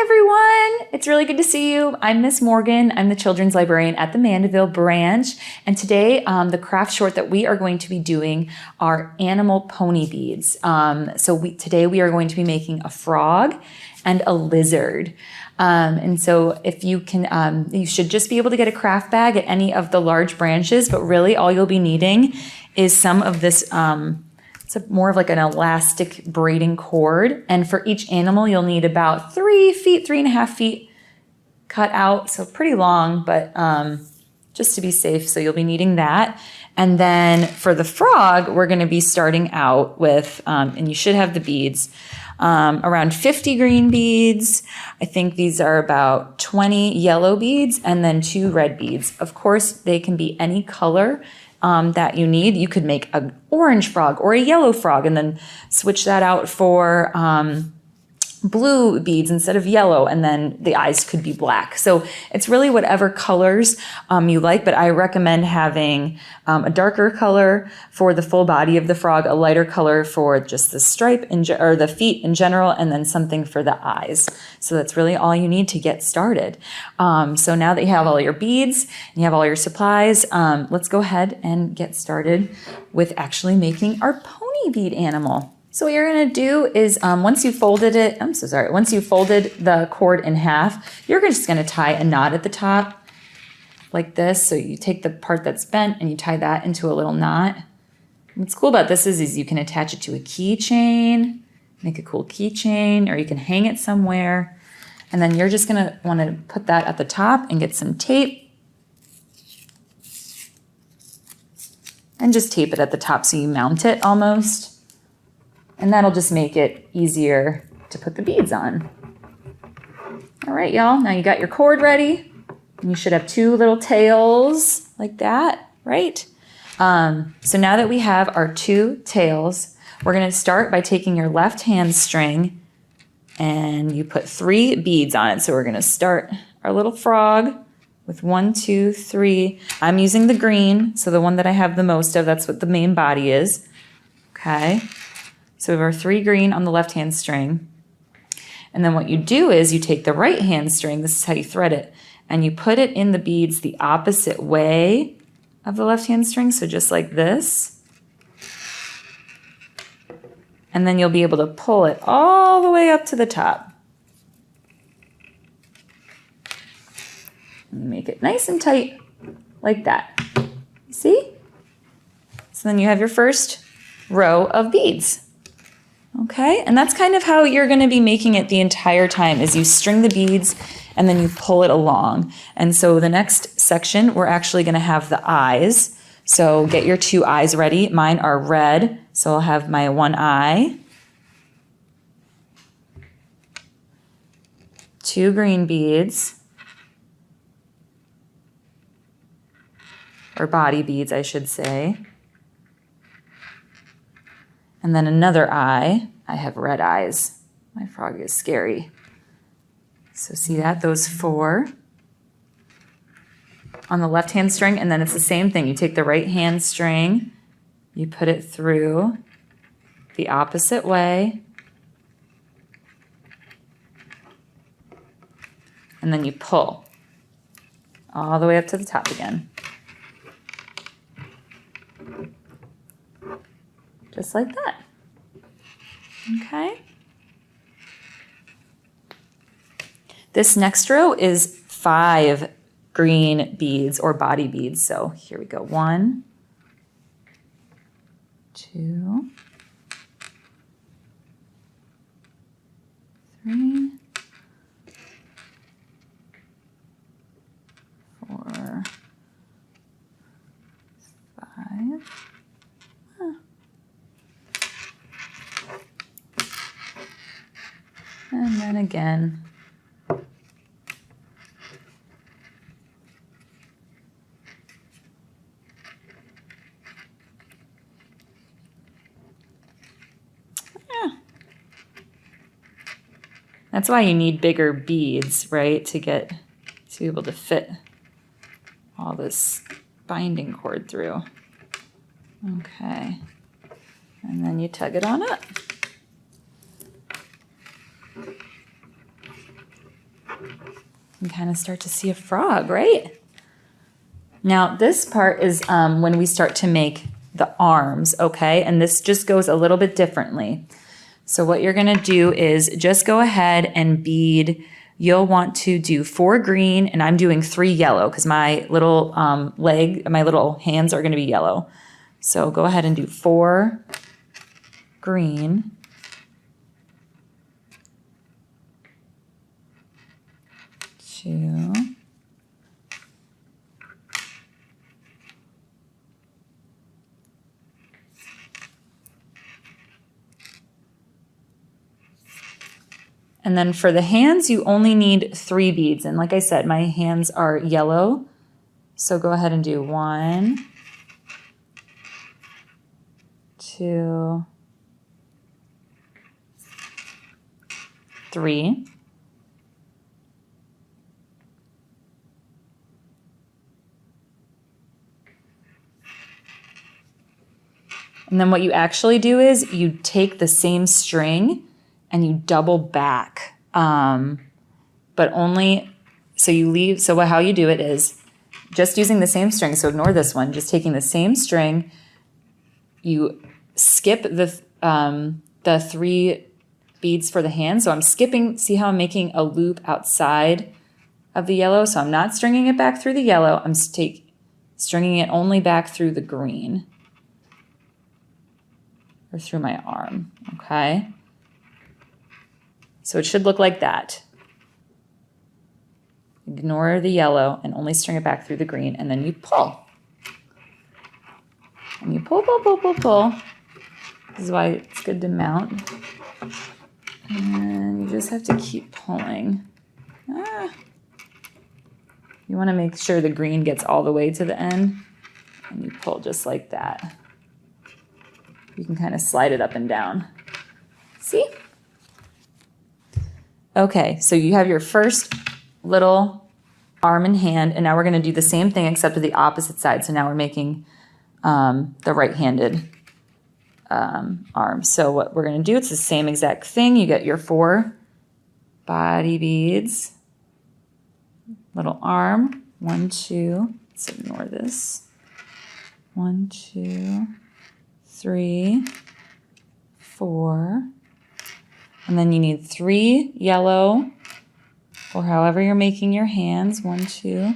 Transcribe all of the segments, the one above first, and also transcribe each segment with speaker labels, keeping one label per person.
Speaker 1: everyone. It's really good to see you. I'm Miss Morgan. I'm the children's librarian at the Mandeville branch. And today, the craft short that we are going to be doing are animal pony beads. Today we are going to be making a frog and a lizard. And so if you can, you should just be able to get a craft bag at any of the large branches, but really all you'll be needing is some of this, it's more of like an elastic braiding cord. And for each animal, you'll need about 3.5 feet cut out. So pretty long, but just to be safe. So you'll be needing that. And then for the frog, we're going to be starting out with, and you should have the beads, around 50 green beads. I think these are about 20 yellow beads and then 2 red beads. Of course, they can be any color that you need. You could make an orange frog or a yellow frog and then switch that out for blue beads instead of yellow, and then the eyes could be black. So it's really whatever colors you like, but I recommend having a darker color for the full body of the frog, a lighter color for just the stripe or the feet in general, and then something for the eyes. So that's really all you need to get started. So now that you have all your beads and you have all your supplies, let's go ahead and get started with actually making our pony bead animal. So what you're going to do is once you folded the cord in half, you're just going to tie a knot at the top like this. So you take the part that's bent and you tie that into a little knot. And what's cool about this is you can attach it to a keychain, make a cool keychain, or you can hang it somewhere. And then you're just going to want to put that at the top and get some tape. And just tape it at the top so you mount it almost. And that'll just make it easier to put the beads on. All right, y'all, now you got your cord ready. And you should have 2 little tails like that, right? So now that we have our 2 tails, we're gonna start by taking your left hand string and you put 3 beads on it. So we're gonna start our little frog with 1, 2, 3. I'm using the green, so the one that I have the most of, that's what the main body is, okay? So we have our 3 green on the left-hand string. And then what you do is you take the right-hand string, this is how you thread it, and you put it in the beads the opposite way of the left-hand string, so just like this. And then you'll be able to pull it all the way up to the top. And make it nice and tight, like that. You see? So then you have your first row of beads. Okay, and that's kind of how you're going to be making it the entire time, is you string the beads and then you pull it along. And so the next section, we're actually going to have the eyes. So get your 2 eyes ready. Mine are red, so I'll have my 1 eye. 2 green beads, or body beads, I should say. And then another eye. I have red eyes. My frog is scary. So see that? Those 4 on the left-hand string, and then it's the same thing. You take the right-hand string, you put it through the opposite way, and then you pull all the way up to the top again. Just like that. Okay. This next row is 5 green beads or body beads. So here we go. 1, 2, 3, 4, 5. And then again. Yeah. That's why you need bigger beads, right? To be able to fit all this binding cord through. Okay. And then you tug it on up. You can kind of start to see a frog, right? Now this part is when we start to make the arms, okay? And this just goes a little bit differently. So what you're gonna do is just go ahead and bead. You'll want to do 4 green, and I'm doing 3 yellow because my little my little hands are gonna be yellow. So go ahead and do 4 green. 2. And then for the hands, you only need 3 beads. And like I said, my hands are yellow. So go ahead and do 1, 2, 3. And then what you actually do is you take the same string and you double back, but only, so you leave, so how you do it is just using the same string, so ignore this one, just taking the same string, you skip the 3 beads for the hand, so I'm skipping, see how I'm making a loop outside of the yellow, so I'm not stringing it back through the yellow, I'm stringing it only back through the green, or through my arm, okay? So it should look like that. Ignore the yellow and only string it back through the green, and then you pull. And you pull, pull, pull, pull, pull. This is why it's good to mount. And you just have to keep pulling. You want to make sure the green gets all the way to the end, and you pull just like that. You can kind of slide it up and down. See? Okay, so you have your first little arm and hand, and now we're going to do the same thing except with the opposite side. So now we're making the right-handed arm. So what we're going to do, it's the same exact thing. You get your 4 body beads, little arm, 1, 2, let's ignore this, 1, 2, 3, 4, and then you need 3 yellow, or however you're making your hands, 1, 2,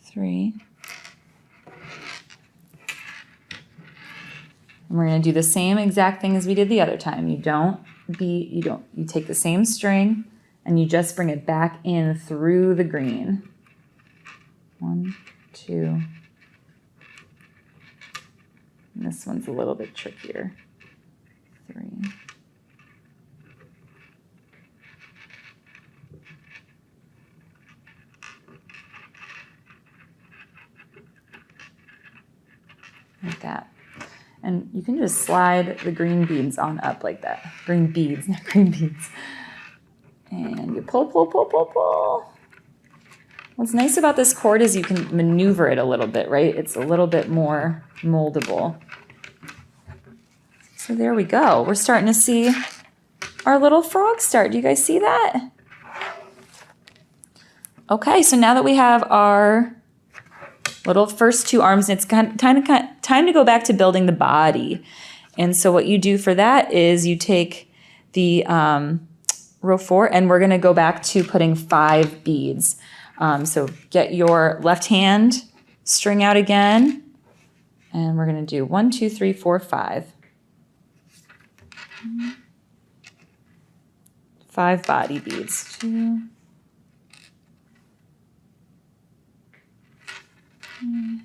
Speaker 1: 3. And we're going to do the same exact thing as we did the other time. You take the same string and you just bring it back in through the green. 1, 2. And this one's a little bit trickier. 3. Like that. And you can just slide the green beads on up like that. Green beads, not green beads. And you pull, pull, pull, pull, pull. What's nice about this cord is you can maneuver it a little bit, right? It's a little bit more moldable. So there we go. We're starting to see our little frog start. Do you guys see that? Okay, so now that we have our little first 2 arms, it's time to go back to building the body. And so what you do for that is you take the row 4, and we're going to go back to putting 5 beads. So get your left hand string out again, and we're going to do 1, 2, 3, 4, 5. 5 body beads. 2, 3,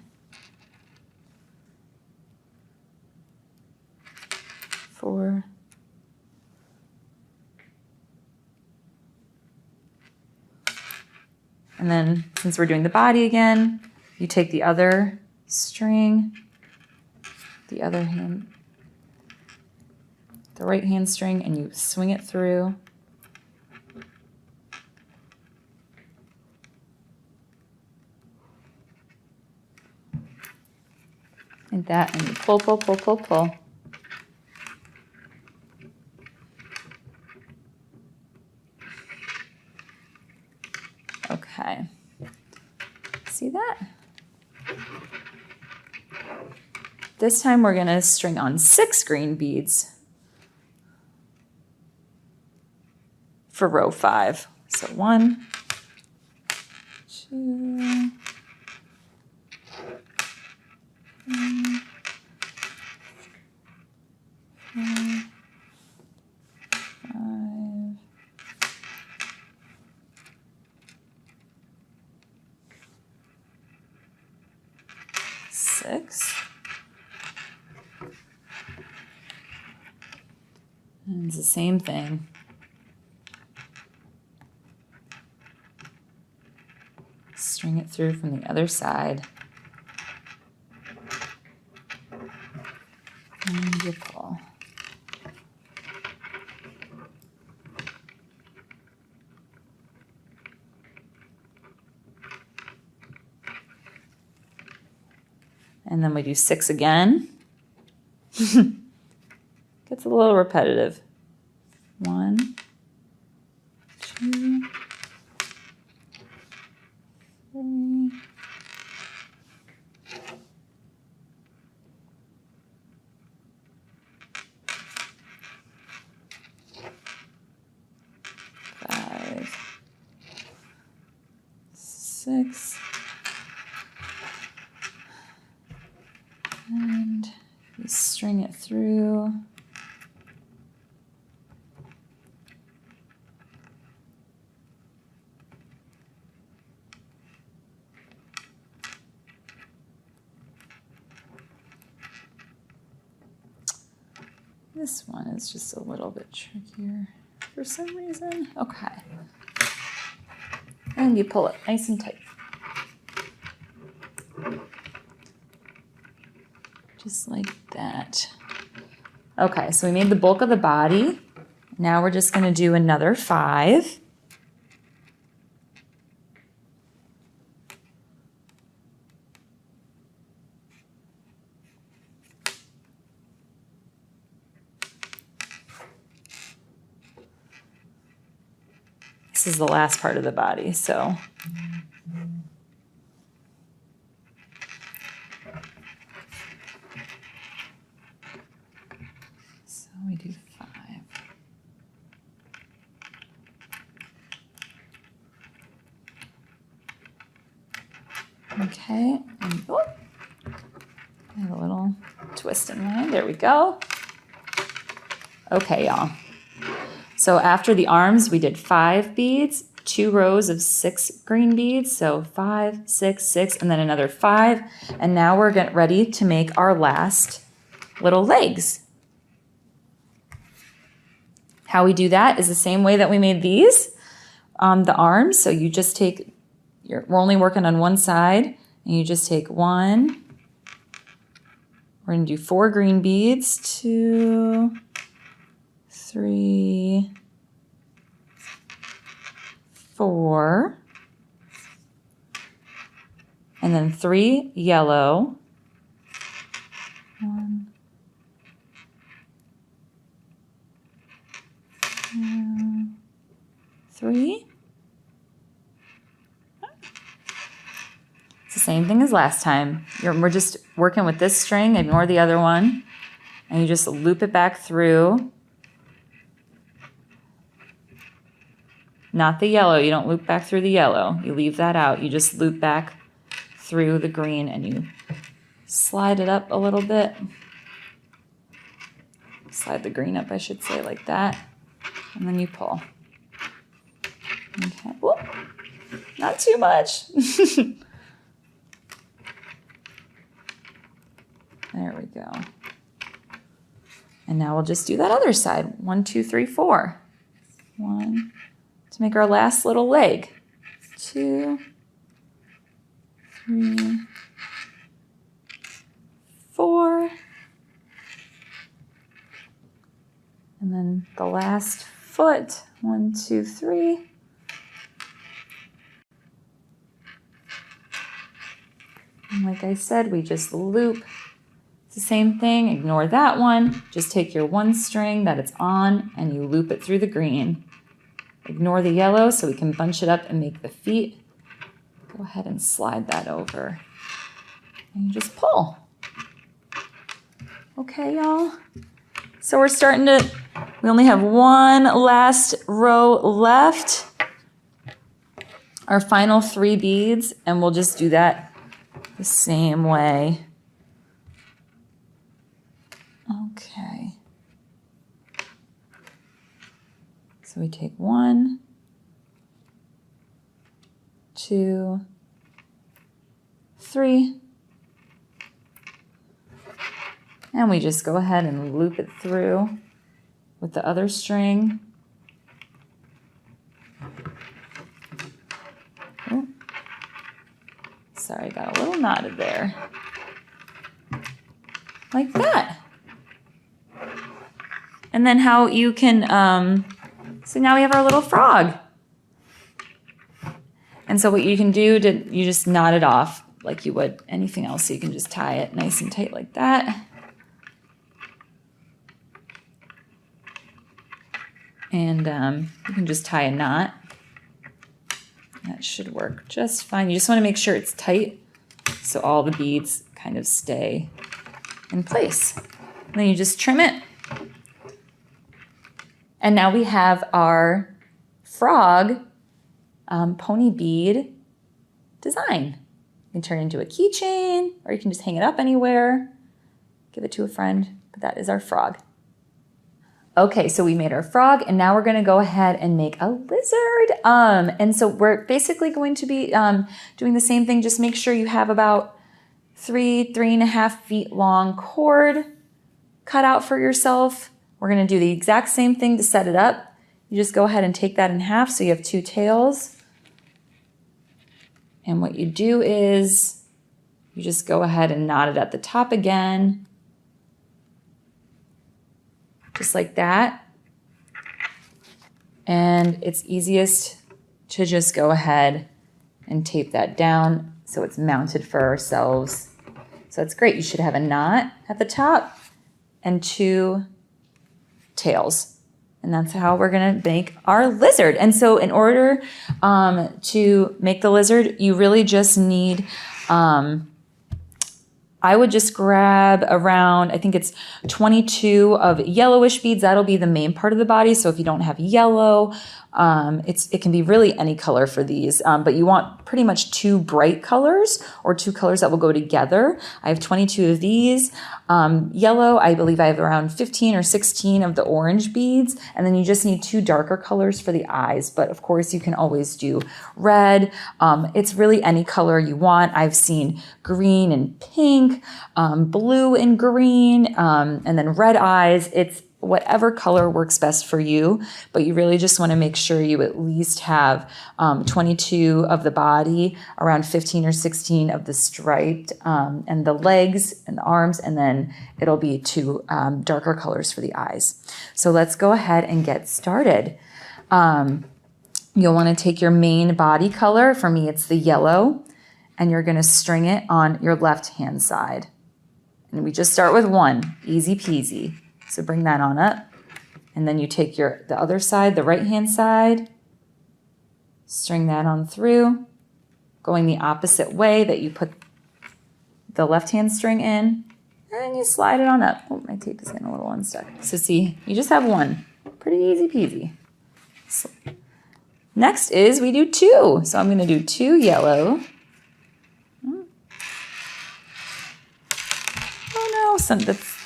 Speaker 1: 4, 5. And then since we're doing the body again, you take the other string, the other hand, the right hand string, and you swing it through. Like that, and you pull, pull, pull, pull, pull. Okay. See that? This time we're going to string on 6 green beads for row 5. So 1, 2, 3, 4, 5, 6. And it's the same thing. String it through from the other side. And you pull. And then we do 6 again. Gets a little repetitive. 1, 2, 3, 5, 6, and you string it through. This one is just a little bit trickier for some reason. Okay. And you pull it nice and tight. Just like that. Okay, so we made the bulk of the body. Now we're just going to do another 5. This is the last part of the body, so we do 5. Okay, and oh, I have a little twist in mine. There we go. Okay, y'all. So after the arms, we did 5 beads, 2 rows of 6 green beads. So 5, 6, 6, and then another 5. And now we're getting ready to make our last little legs. How we do that is the same way that we made these, the arms. So you just take, we're only working on one side, and you just take 1. We're going to do 4 green beads, 2, 3, 4, and then 3 yellow, 1, 2, 3. It's the same thing as last time. We're just working with this string, ignore the other one, and you just loop it back through. Not the yellow. You don't loop back through the yellow. You leave that out. You just loop back through the green and you slide it up a little bit. Slide the green up, I should say, like that. And then you pull. Okay. Whoop. Not too much. There we go. And now we'll just do that other side. 1, 2, 3, 4. 1, to make our last little leg. 2, 3, 4. And then the last foot. 1, 2, 3. And like I said, we just loop. It's the same thing. Ignore that one. Just take your one string that it's on and you loop it through the green. Ignore the yellow so we can bunch it up and make the feet. Go ahead and slide that over. And you just pull. Okay, y'all. So we're starting to, we only have one last row left. Our final 3 beads, and we'll just do that the same way. Okay. So we take 1, 2, 3. And we just go ahead and loop it through with the other string. Oh, sorry, got a little knotted there. Like that. And then how you can, so now we have our little frog. And so what you can do, you just knot it off like you would anything else. So you can just tie it nice and tight like that. And you can just tie a knot. That should work just fine. You just want to make sure it's tight so all the beads kind of stay in place. And then you just trim it. And now we have our frog pony bead design. You can turn it into a keychain, or you can just hang it up anywhere, give it to a friend, but that is our frog. Okay, so we made our frog, and now we're gonna go ahead and make a lizard. And so we're basically going to be doing the same thing. Just make sure you have about 3.5 feet long cord cut out for yourself. We're gonna do the exact same thing to set it up. You just go ahead and take that in half so you have 2 tails. And what you do is you just go ahead and knot it at the top again. Just like that. And it's easiest to just go ahead and tape that down so it's mounted for ourselves. So that's great. You should have a knot at the top and 2 tails. And that's how we're gonna make our lizard. And so in order to make the lizard, you really just need, I would just grab around, I think it's 22 of yellowish beads. That'll be the main part of the body. So if you don't have yellow, it can be really any color for these, but you want pretty much 2 bright colors or 2 colors that will go together. I have 22 of these. Yellow, I believe I have around 15 or 16 of the orange beads. And then you just need 2 darker colors for the eyes. But of course you can always do red. It's really any color you want. I've seen green and pink, blue and green, and then red eyes. It's whatever color works best for you, but you really just want to make sure you at least have 22 of the body, around 15 or 16 of the striped, and the legs and the arms, and then it'll be 2 darker colors for the eyes. So let's go ahead and get started. You'll want to take your main body color. For me, it's the yellow, and you're going to string it on your left hand side. And we just start with 1, easy peasy. So bring that on up, and then you take the other side, the right-hand side, string that on through, going the opposite way that you put the left-hand string in, and you slide it on up. Oh, my tape is getting a little unstuck. So see, you just have 1. Pretty easy peasy. So next is we do 2. So I'm going to do 2 yellow. Oh no, that's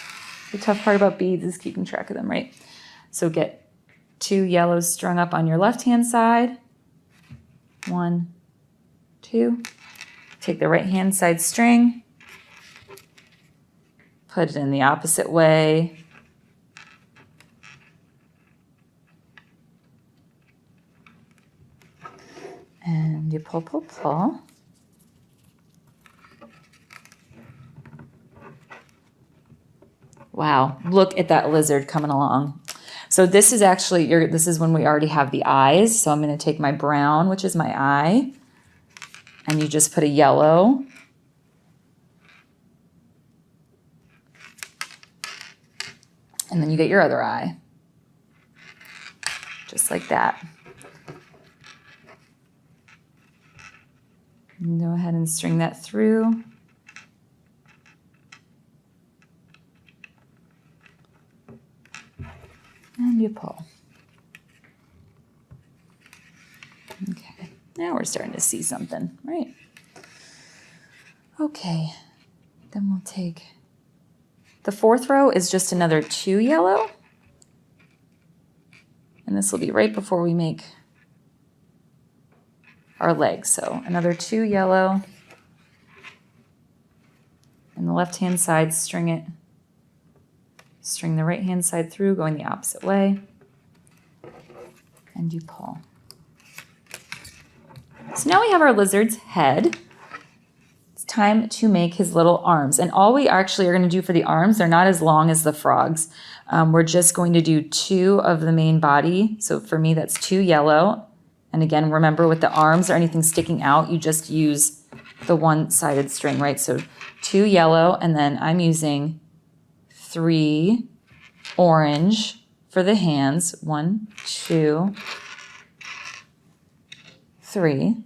Speaker 1: the tough part about beads is keeping track of them, right? So get 2 yellows strung up on your left-hand side. 1, 2. Take the right-hand side string, put it in the opposite way. And you pull, pull, pull. Wow, look at that lizard coming along. So this is actually, this is when we already have the eyes. So I'm going to take my brown, which is my eye, and you just put a yellow. And then you get your other eye. Just like that. And go ahead and string that through. And you pull. Okay, now we're starting to see something, right? Okay, then we'll take, the fourth row is just another 2 yellow. And this will be right before we make our legs. So another 2 yellow. And the left-hand side, string it. String the right-hand side through, going the opposite way. And you pull. So now we have our lizard's head. It's time to make his little arms. And all we actually are going to do for the arms, they're not as long as the frogs. We're just going to do 2 of the main body. So for me, that's 2 yellow. And again, remember with the arms or anything sticking out, you just use the one-sided string, right? So 2 yellow, and then I'm using 3 orange for the hands. 1, 2, 3.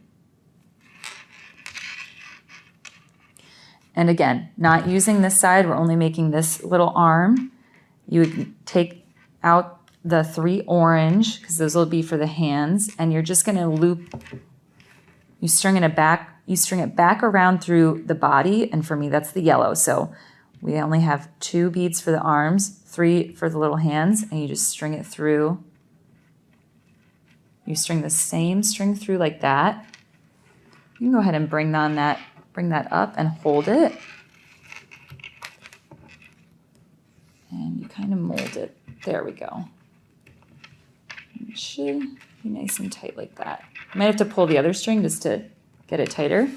Speaker 1: And again, not using this side, we're only making this little arm. You would take out the 3 orange, because those will be for the hands, and you're just gonna loop, you string it back around through the body, and for me that's the yellow. So we only have 2 beads for the arms, 3 for the little hands, and you just string it through. You string the same string through like that. You can go ahead and bring that up and hold it. And you kind of mold it. There we go. It should be nice and tight like that. You might have to pull the other string just to get it tighter.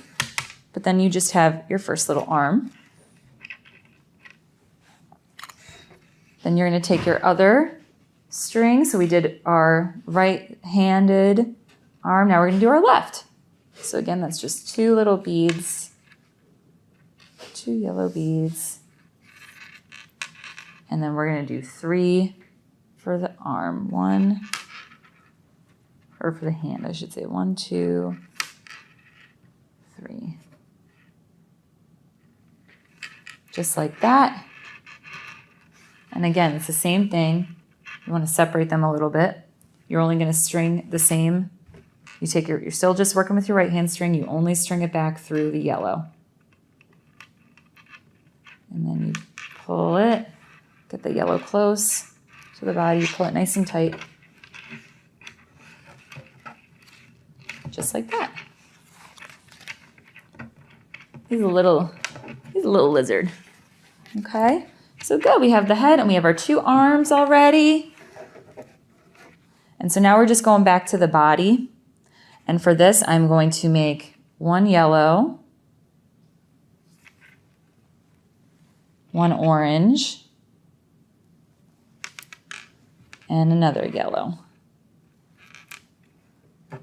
Speaker 1: But then you just have your first little arm. Then you're going to take your other string. So we did our right-handed arm. Now we're going to do our left. So again, that's just 2 little beads, 2 yellow beads. And then we're going to do 3 for the arm. 1, or for the hand, I should say. 1, 2, 3. Just like that. And again, it's the same thing. You want to separate them a little bit. You're only going to string the same. You're still just working with your right hand string. You only string it back through the yellow. And then you pull it. Get the yellow close to the body. Pull it nice and tight. Just like that. He's a little lizard. Okay, so good. We have the head and we have our 2 arms already. And so now we're just going back to the body. And for this, I'm going to make 1 yellow, 1 orange, and another yellow.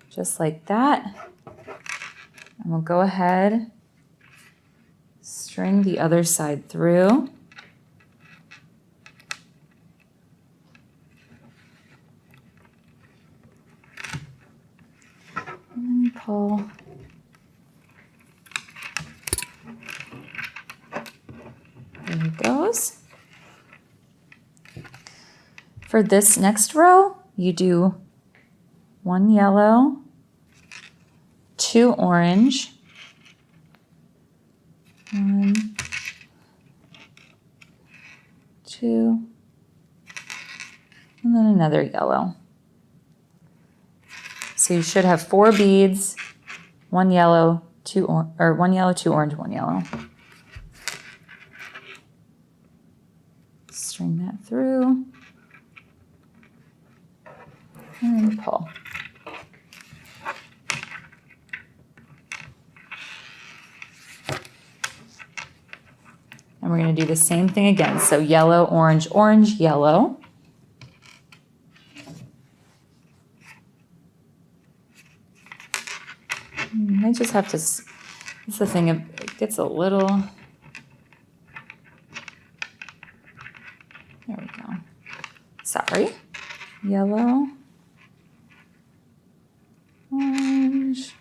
Speaker 1: Just like that. And we'll go ahead, string the other side through. And then you pull. There it goes. For this next row, you do 1 yellow, 2 orange, 1, 2, and then another yellow. So you should have 4 beads, 1 yellow, 2 orange, 1 yellow. String that through, and then pull. And we're going to do the same thing again. So yellow, orange, orange, yellow. I just have to, it's the thing, it gets a little, there we go. Sorry. Yellow, orange,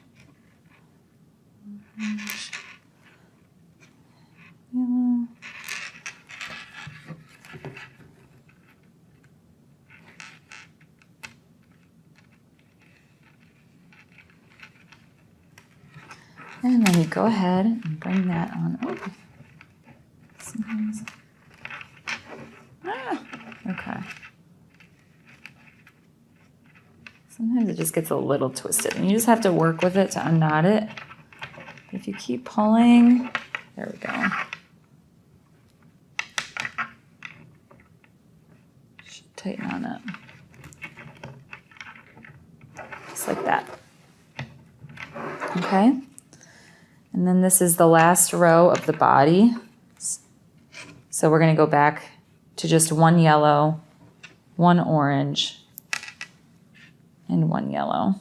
Speaker 1: And then you go ahead and bring that on over. Sometimes. Okay. Sometimes it just gets a little twisted and you just have to work with it to unknot it. If you keep pulling, there we go. Should tighten on it. Just like that. Okay. And then this is the last row of the body. So we're going to go back to just one yellow, one orange, and one yellow.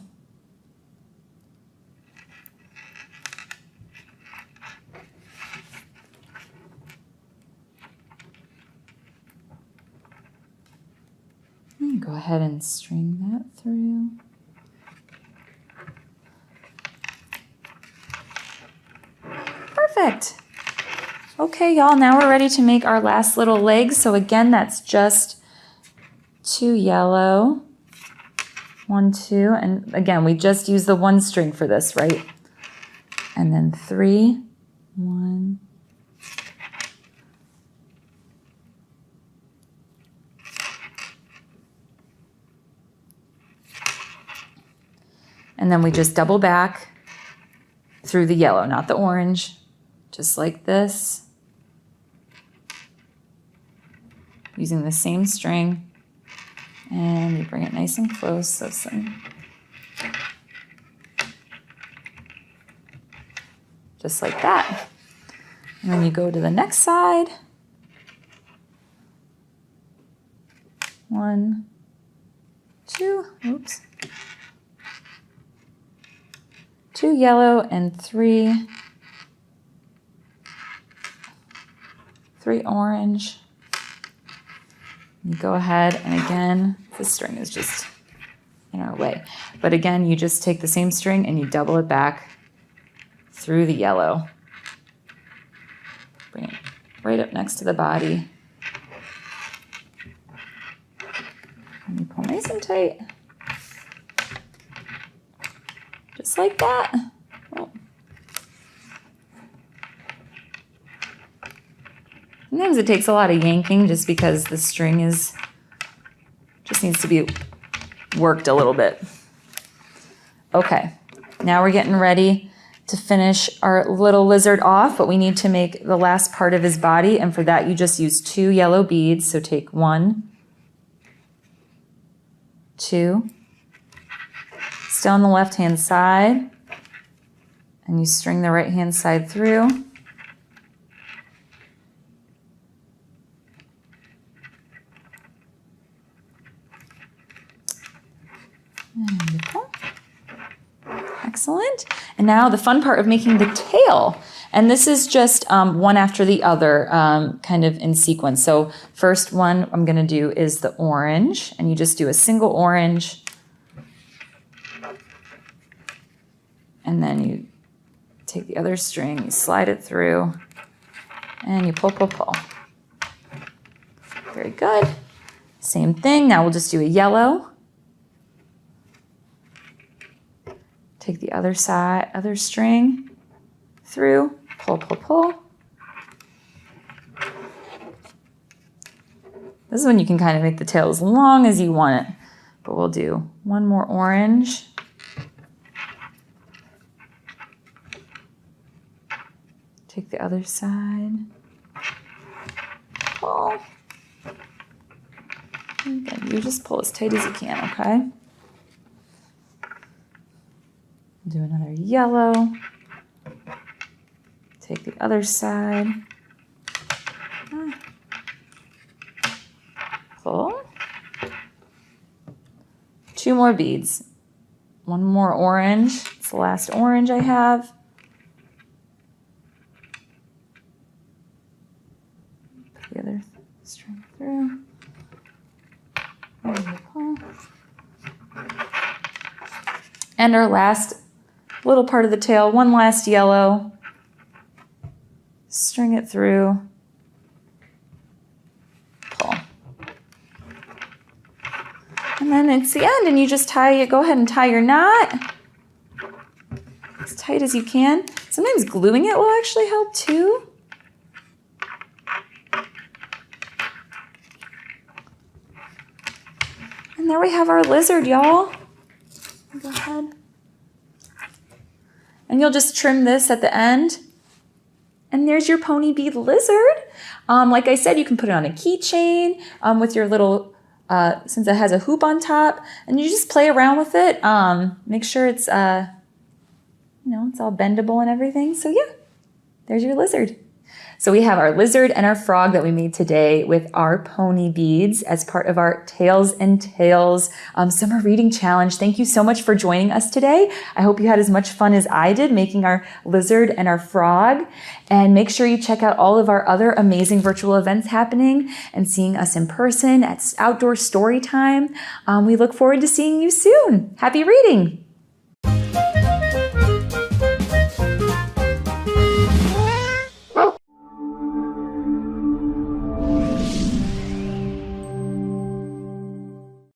Speaker 1: And go ahead and string that through. Perfect. Okay, y'all, now we're ready to make our last little legs. So again, that's just 2 yellow, 1, 2, and again, we just use the 1 string for this, right? And then 3, 1, and then we just double back through the yellow, not the orange, just like this. Using the same string, and you bring it nice and close. So just like that. And then you go to the next side. 1, 2, oops. 2 yellow and 3 orange. You go ahead and again, this string is just in our way. But again, you just take the same string and you double it back through the yellow. Bring it right up next to the body. And you pull nice and tight. Just like that. Oh. Sometimes it takes a lot of yanking just because the string just needs to be worked a little bit. Okay, now we're getting ready to finish our little lizard off, but we need to make the last part of his body, and for that you just use 2 yellow beads. So take 1, 2, still on the left-hand side, and you string the right-hand side through. And you pull. Excellent. And now the fun part of making the tail. And this is just one after the other, kind of in sequence. So first one I'm going to do is the orange, and you just do a single orange. And then you take the other string, you slide it through, and you pull, pull, pull. Very good. Same thing. Now we'll just do a yellow. Take the other side, other string through, pull, pull, pull. This is when you can kind of make the tail as long as you want it. But we'll do one more orange. Take the other side, pull. And again, you just pull as tight as you can, okay? Do another yellow. Take the other side. Pull. 2 more beads. 1 more orange. It's the last orange I have. Put the other string through. And you pull. And our last little part of the tail, 1 last yellow. String it through. Pull. And then it's the end, and you just tie it. Go ahead and tie your knot. as tight as you can. Sometimes gluing it will actually help too. And there we have our lizard, y'all. Go ahead. And you'll just trim this at the end. And there's your pony bead lizard. Like I said, you can put it on a keychain with your little, since it has a hoop on top, and you just play around with it. Make sure it's, it's all bendable and everything. So yeah, there's your lizard. So we have our lizard and our frog that we made today with our pony beads as part of our Tails and Tales summer reading challenge. Thank you so much for joining us today. I hope you had as much fun as I did making our lizard and our frog. And make sure you check out all of our other amazing virtual events happening and seeing us in person at Outdoor Story Time. We look forward to seeing you soon. Happy reading!